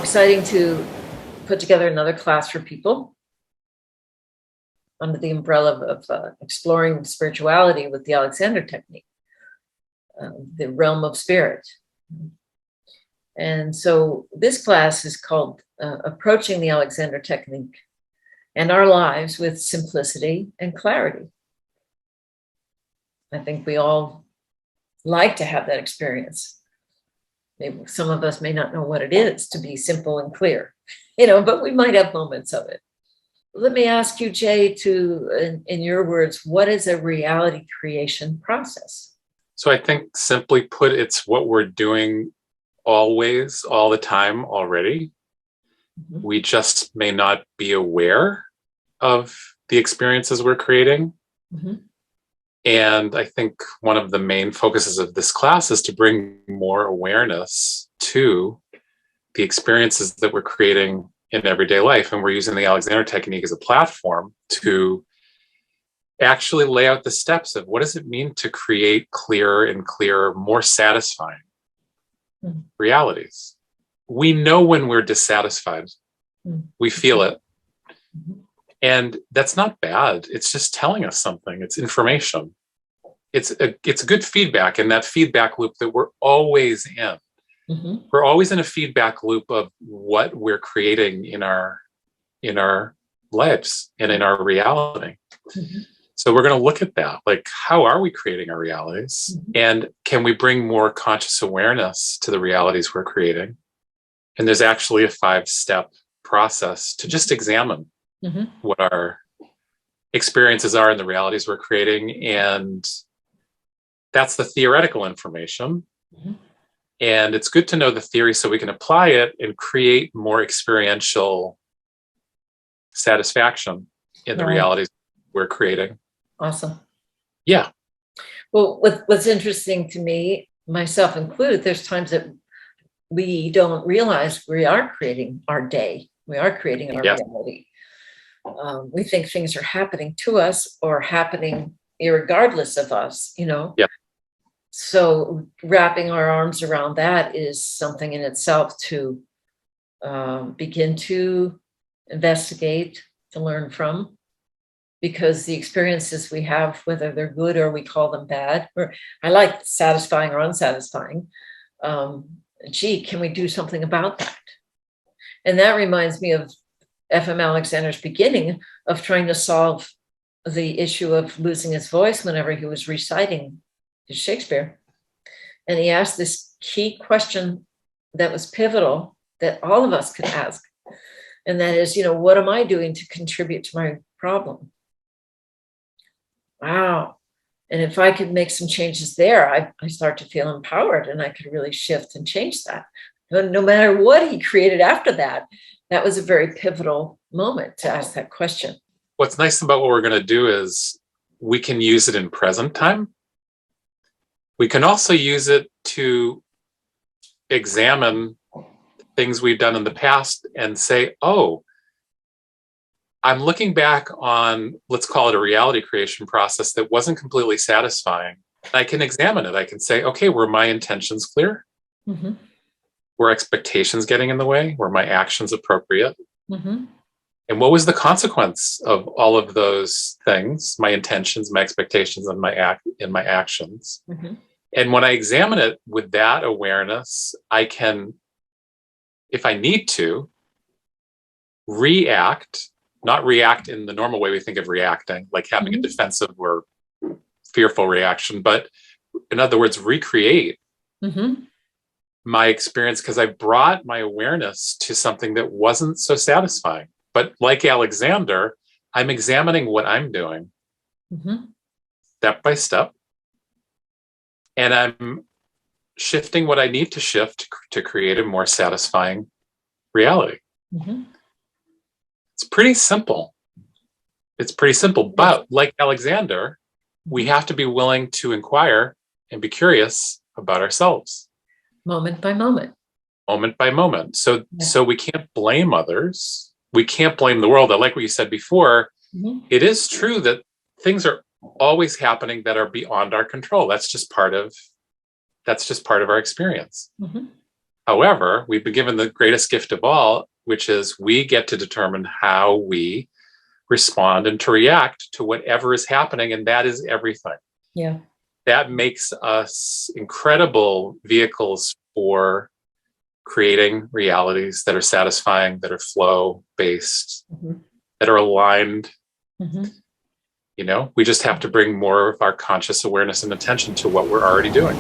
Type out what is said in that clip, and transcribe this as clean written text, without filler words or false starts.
exciting to put together another class for people under the umbrella of exploring spirituality with the Alexander technique, the realm of spirit. And so this class is called Approaching the Alexander Technique and Our Lives with Simplicity and Clarity. I think we all like to have that experience. Maybe some of us may not know what it is to be simple and clear, but we might have moments of it. Let me ask you, Jay, in your words, what is a reality creation process? So I think simply put, it's what we're doing always, all the time already. Mm-hmm. We just may not be aware of the experiences we're creating. Mm-hmm. And I think one of the main focuses of this class is to bring more awareness to the experiences that we're creating in everyday life. And we're using the Alexander technique as a platform to actually lay out the steps of what does it mean to create clearer and clearer, more satisfying realities. We know when we're dissatisfied. We feel it. And that's not bad. It's just telling us something. It's information. It's good feedback, and that feedback loop that we're always in. Mm-hmm. We're always in a feedback loop of what we're creating in our lives and in our reality. Mm-hmm. So we're going to look at that. Like, how are we creating our realities? Mm-hmm. And can we bring more conscious awareness to the realities we're creating? And there's actually a 5-step process to just examine what our experiences are in the realities we're creating. And that's the theoretical information. Mm-hmm. And it's good to know the theory so we can apply it and create more experiential satisfaction in the realities we're creating. Awesome. Yeah. Well, what's interesting to me, myself included, there's times that we don't realize we are creating our day. We are creating our reality. We think things are happening to us or happening irregardless of us, Yeah. So wrapping our arms around that is something in itself to begin to investigate, to learn from, because the experiences we have, whether they're good or we call them bad, or I like satisfying or unsatisfying, can we do something about that? And that reminds me of F.M. Alexander's beginning of trying to solve the issue of losing his voice whenever he was reciting his Shakespeare. And he asked this key question that was pivotal that all of us could ask. And that is, what am I doing to contribute to my problem? Wow. And if I could make some changes there, I start to feel empowered and I could really shift and change that. No matter what he created after that, that was a very pivotal moment to ask that question. What's nice about what we're going to do is we can use it in present time. We can also use it to examine things we've done in the past and say, oh, I'm looking back on, let's call it a reality creation process that wasn't completely satisfying. I can examine it. I can say, okay, were my intentions clear? Mm-hmm. Were expectations getting in the way? Were my actions appropriate? Mm-hmm. And what was the consequence of all of those things, my intentions, my expectations, and my actions? Mm-hmm. And when I examine it with that awareness, I can, if I need to, react, not react in the normal way we think of reacting, like having a defensive or fearful reaction, but in other words, recreate my experience because I brought my awareness to something that wasn't so satisfying. But like Alexander, I'm examining what I'm doing step by step. And I'm shifting what I need to shift to create a more satisfying reality. Mm-hmm. It's pretty simple. But like Alexander, we have to be willing to inquire and be curious about ourselves. Moment by moment. So we can't blame others. We can't blame the world. I like what you said before. Mm-hmm. It is true that things are always happening that are beyond our control. That's just part of our experience. Mm-hmm. However, we've been given the greatest gift of all, which is we get to determine how we respond and to react to whatever is happening, and that is everything. Yeah. That makes us incredible vehicles for creating realities that are satisfying, that are flow based, that are aligned. You know, we just have to bring more of our conscious awareness and attention to what we're already doing.